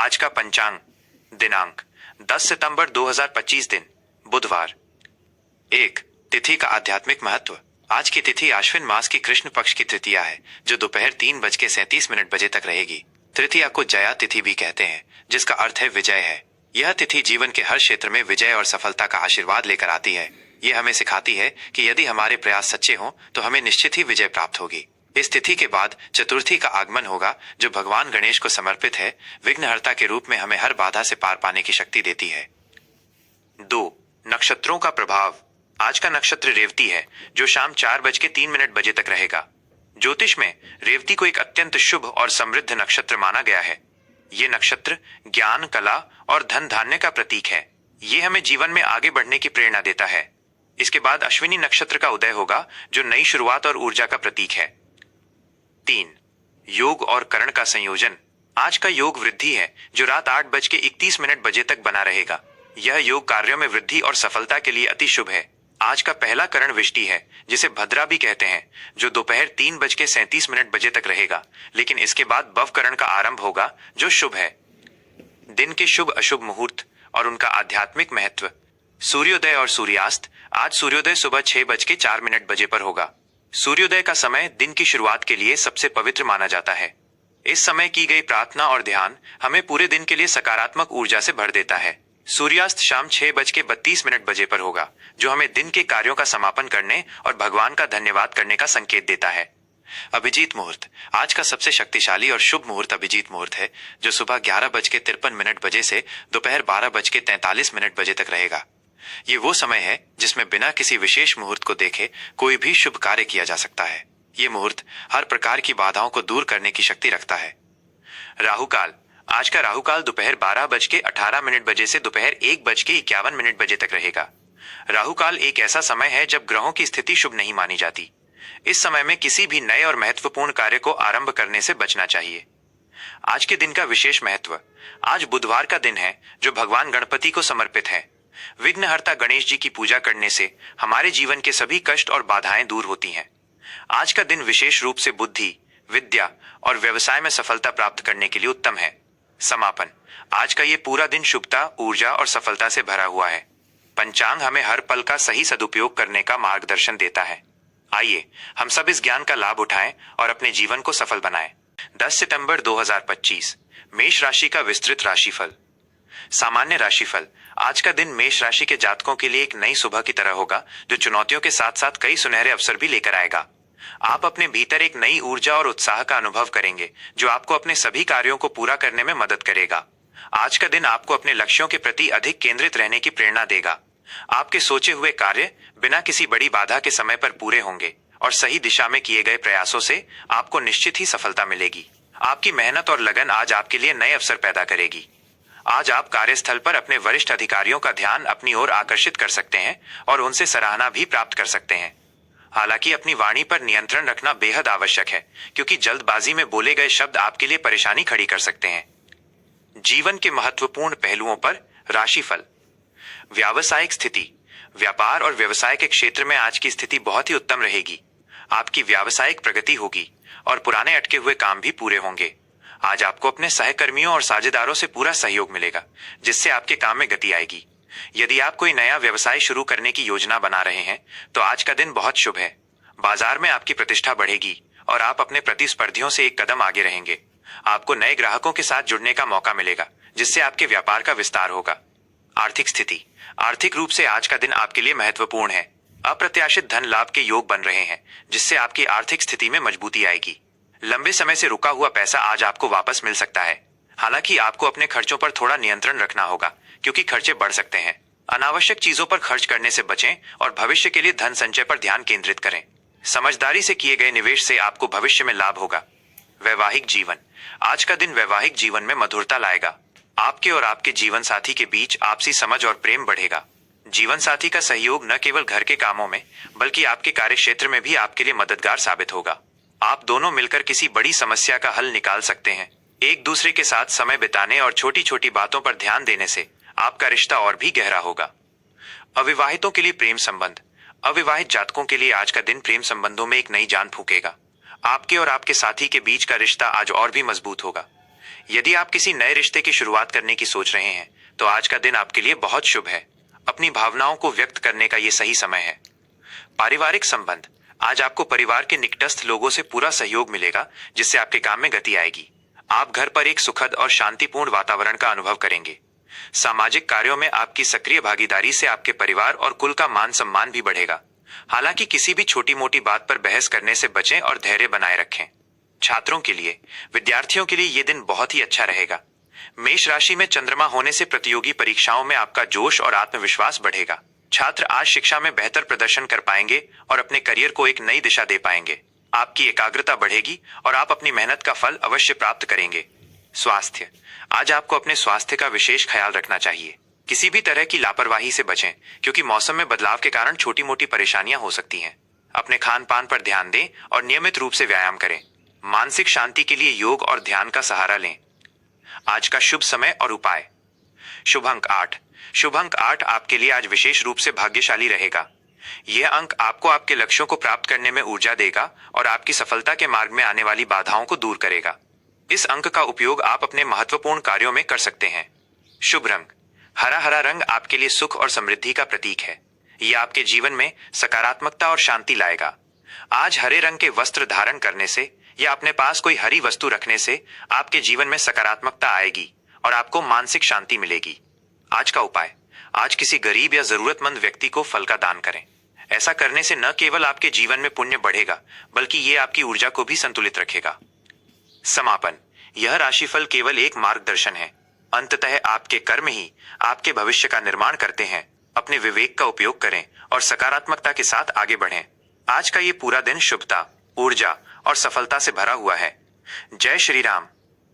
आज का पंचांग दिनांक 10 सितंबर 2025 दिन बुधवार। एक, तिथि का आध्यात्मिक महत्व। आज की तिथि आश्विन मास की कृष्ण पक्ष की तृतीया है, जो दोपहर 3:37 बजे तक रहेगी। तृतीया को जया तिथि भी कहते हैं, जिसका अर्थ है विजय है। यह तिथि जीवन के हर क्षेत्र में विजय और सफलता का आशीर्वाद लेकर आती है। यह हमें सिखाती है कि यदि हमारे प्रयास सच्चे हों तो हमें निश्चित ही विजय प्राप्त होगी। इस तिथि के बाद चतुर्थी का आगमन होगा, जो भगवान गणेश को समर्पित है। विघ्नहर्ता के रूप में हमें हर बाधा से पार पाने की शक्ति देती है। 2, नक्षत्रों का प्रभाव। आज का नक्षत्र रेवती है, जो शाम 4:03 तक रहेगा। ज्योतिष में रेवती को एक अत्यंत शुभ और समृद्ध नक्षत्र माना गया है। ये नक्षत्र ज्ञान, कला और धन धान्य का प्रतीक है। ये हमें जीवन में आगे बढ़ने की प्रेरणा देता है। इसके बाद अश्विनी नक्षत्र का उदय होगा, जो नई शुरुआत और ऊर्जा का प्रतीक है। 3, योग और करण का संयोजन। आज का योग वृद्धि है, जो रात 8:31 तक बना रहेगा। यह योग कार्यों में वृद्धि और सफलता के लिए अति शुभ है। आज का पहला करण विष्टि है, जिसे भद्रा भी कहते हैं, जो दोपहर 3:37 तक रहेगा, लेकिन इसके बाद भव करण का आरंभ होगा, जो शुभ है। दिन के शुभ अशुभ मुहूर्त और उनका आध्यात्मिक महत्व। सूर्योदय और सूर्यास्त। आज सूर्योदय सुबह 6:04 पर होगा। सूर्योदय का समय दिन की शुरुआत के लिए सबसे पवित्र माना जाता है। इस समय की गई प्रार्थना और ध्यान हमें पूरे दिन के लिए सकारात्मक ऊर्जा से भर देता है। सूर्यास्त शाम 6:32 पर होगा, जो हमें दिन के कार्यों का समापन करने और भगवान का धन्यवाद करने का संकेत देता है। अभिजीत मुहूर्त। आज का सबसे शक्तिशाली और शुभ मुहूर्त अभिजीत मुहूर्त है, जो सुबह 11:53 से दोपहर 12:43 तक रहेगा। ये वो समय है जिसमें बिना किसी विशेष मुहूर्त को देखे कोई भी शुभ कार्य किया जा सकता है। ये मुहूर्त हर प्रकार की बाधाओं को दूर करने की शक्ति रखता है। राहुकाल। आज का राहुकाल दोपहर 12:18 से दोपहर 1:51 तक रहेगा। राहुकाल एक ऐसा समय है जब ग्रहों की स्थिति शुभ नहीं मानी जाती। इस समय में किसी भी नए और महत्वपूर्ण कार्य को आरंभ करने से बचना चाहिए। आज के दिन का विशेष महत्व। आज बुधवार का दिन है, जो भगवान गणपति को समर्पित है। विघ्नहर्ता गणेश जी की पूजा करने से हमारे जीवन के सभी कष्ट और बाधाएं दूर होती हैं। आज का दिन विशेष रूप से बुद्धि, विद्या और व्यवसाय में सफलता प्राप्त करने के लिए उत्तम है। समापन। आज का ये पूरा दिन शुभता, ऊर्जा और सफलता से भरा हुआ है। पंचांग हमें हर पल का सही सदुपयोग करने का मार्गदर्शन देता है। आइए हम सब इस ज्ञान का लाभ उठाएं और अपने जीवन को सफल बनाएं। 10 सितंबर 2025, मेष राशि का विस्तृत राशिफल। सामान्य राशिफल। आज का दिन मेष राशि के जातकों के लिए एक नई सुबह की तरह होगा, जो चुनौतियों के साथ साथ कई सुनहरे अवसर भी लेकर आएगा। आप अपने भीतर एक नई ऊर्जा और उत्साह का अनुभव करेंगे, जो आपको अपने सभी कार्यों को पूरा करने में मदद करेगा। आज का दिन आपको अपने लक्ष्यों के प्रति अधिक केंद्रित रहने की प्रेरणा देगा। आपके सोचे हुए कार्य बिना किसी बड़ी बाधा के समय पर पूरे होंगे और सही दिशा में किए गए प्रयासों से आपको निश्चित ही सफलता मिलेगी। आपकी मेहनत और लगन आज आपके लिए नए अवसर पैदा करेगी। आज आप कार्यस्थल पर अपने वरिष्ठ अधिकारियों का ध्यान अपनी ओर आकर्षित कर सकते हैं और उनसे सराहना भी प्राप्त कर सकते हैं। हालांकि अपनी वाणी पर नियंत्रण रखना बेहद आवश्यक है, क्योंकि जल्दबाजी में बोले गए शब्द आपके लिए परेशानी खड़ी कर सकते हैं। जीवन के महत्वपूर्ण पहलुओं पर राशिफल। व्यावसायिक स्थिति। व्यापार और व्यवसाय के क्षेत्र में आज की स्थिति बहुत ही उत्तम रहेगी। आपकी व्यावसायिक प्रगति होगी और पुराने अटके हुए काम भी पूरे होंगे। आज आपको अपने सहकर्मियों और साझेदारों से पूरा सहयोग मिलेगा, जिससे आपके काम में गति आएगी। यदि आप कोई नया व्यवसाय शुरू करने की योजना बना रहे हैं, तो आज का दिन बहुत शुभ है। बाजार में आपकी प्रतिष्ठा बढ़ेगी और आप अपने प्रतिस्पर्धियों से एक कदम आगे रहेंगे। आपको नए ग्राहकों के साथ जुड़ने का मौका मिलेगा, जिससे आपके व्यापार का विस्तार होगा। आर्थिक स्थिति। आर्थिक रूप से आज का दिन आपके लिए महत्वपूर्ण है। अप्रत्याशित धन लाभ के योग बन रहे हैं, जिससे आपकी आर्थिक स्थिति में मजबूती आएगी। लंबे समय से रुका हुआ पैसा आज आपको वापस मिल सकता है। हालांकि आपको अपने खर्चों पर थोड़ा नियंत्रण रखना होगा, क्योंकि खर्चे बढ़ सकते हैं। अनावश्यक चीजों पर खर्च करने से बचें और भविष्य के लिए धन संचय पर ध्यान केंद्रित करें। समझदारी से किए गए निवेश से आपको भविष्य में लाभ होगा। वैवाहिक जीवन। आज का दिन वैवाहिक जीवन में मधुरता लाएगा। आपके और आपके जीवन साथी के बीच आपसी समझ और प्रेम बढ़ेगा। जीवन साथी का सहयोग न केवल घर के कामों में, बल्कि आपके कार्य क्षेत्र में भी आपके लिए मददगार साबित होगा। आप दोनों मिलकर किसी बड़ी समस्या का हल निकाल सकते हैं। एक दूसरे के साथ समय बिताने और छोटी छोटी बातों पर ध्यान देने से आपका रिश्ता और भी गहरा होगा। अविवाहितों के लिए प्रेम संबंध। अविवाहित जातकों के लिए आज का दिन प्रेम संबंधों में एक नई जान फूंकेगा। आपके और आपके साथी के बीच का रिश्ता आज और भी मजबूत होगा। यदि आप किसी नए रिश्ते की शुरुआत करने की सोच रहे हैं तो आज का दिन आपके लिए बहुत शुभ है। अपनी भावनाओं को व्यक्त करने का ये सही समय है। पारिवारिक संबंध, आज आपको परिवार के निकटस्थ लोगों से पूरा सहयोग मिलेगा, जिससे आपके काम में गति आएगी। आप घर पर एक सुखद और शांतिपूर्ण वातावरण का अनुभव करेंगे। सामाजिक कार्यों में आपकी सक्रिय भागीदारी से आपके परिवार और कुल का मान सम्मान भी बढ़ेगा। हालांकि किसी भी छोटी मोटी बात पर बहस करने से बचें और धैर्य बनाए रखें। छात्रों के लिए, विद्यार्थियों के लिए यह दिन बहुत ही अच्छा रहेगा। मेष राशि में चंद्रमा होने से प्रतियोगी परीक्षाओं में आपका जोश और आत्मविश्वास बढ़ेगा। छात्र आज शिक्षा में बेहतर प्रदर्शन कर पाएंगे और अपने करियर को एक नई दिशा दे पाएंगे। आपकी एकाग्रता बढ़ेगी और आप अपनी मेहनत का फल अवश्य प्राप्त करेंगे। स्वास्थ्य, आज आपको अपने स्वास्थ्य का विशेष ख्याल रखना चाहिए। किसी भी तरह की लापरवाही से बचें, क्योंकि मौसम में बदलाव के कारण छोटी मोटी परेशानियां हो सकती हैं। अपने खान पान पर ध्यान दें और नियमित रूप से व्यायाम करें। मानसिक शांति के लिए योग और ध्यान का सहारा लें। आज का शुभ समय और उपाय। शुभ अंक 8। शुभ अंक 8 आपके लिए आज विशेष रूप से भाग्यशाली रहेगा। यह अंक आपको आपके लक्ष्यों को प्राप्त करने में ऊर्जा देगा और आपकी सफलता के मार्ग में आने वाली बाधाओं को दूर करेगा। इस अंक का उपयोग आप अपने महत्वपूर्ण कार्यों में कर सकते हैं। शुभ रंग, हरा। हरा रंग आपके लिए सुख और समृद्धि का प्रतीक है। यह आपके जीवन में सकारात्मकता और शांति लाएगा। आज हरे रंग के वस्त्र धारण करने से या अपने पास कोई हरी वस्तु रखने से आपके जीवन में सकारात्मकता आएगी और आपको मानसिक शांति मिलेगी। आज का उपाय, आज किसी गरीब या जरूरतमंद व्यक्ति को फल का दान करें। ऐसा करने से न केवल आपके जीवन में पुण्य बढ़ेगा, बल्कि ये आपकी ऊर्जा को भी संतुलित रखेगा। समापन, यह राशिफल केवल एक मार्गदर्शन है। अंततः आपके कर्म ही आपके भविष्य का निर्माण करते हैं। अपने विवेक का उपयोग करें और सकारात्मकता के साथ आगे बढ़ें। आज का ये पूरा दिन शुभता, ऊर्जा और सफलता से भरा हुआ है। जय श्री राम।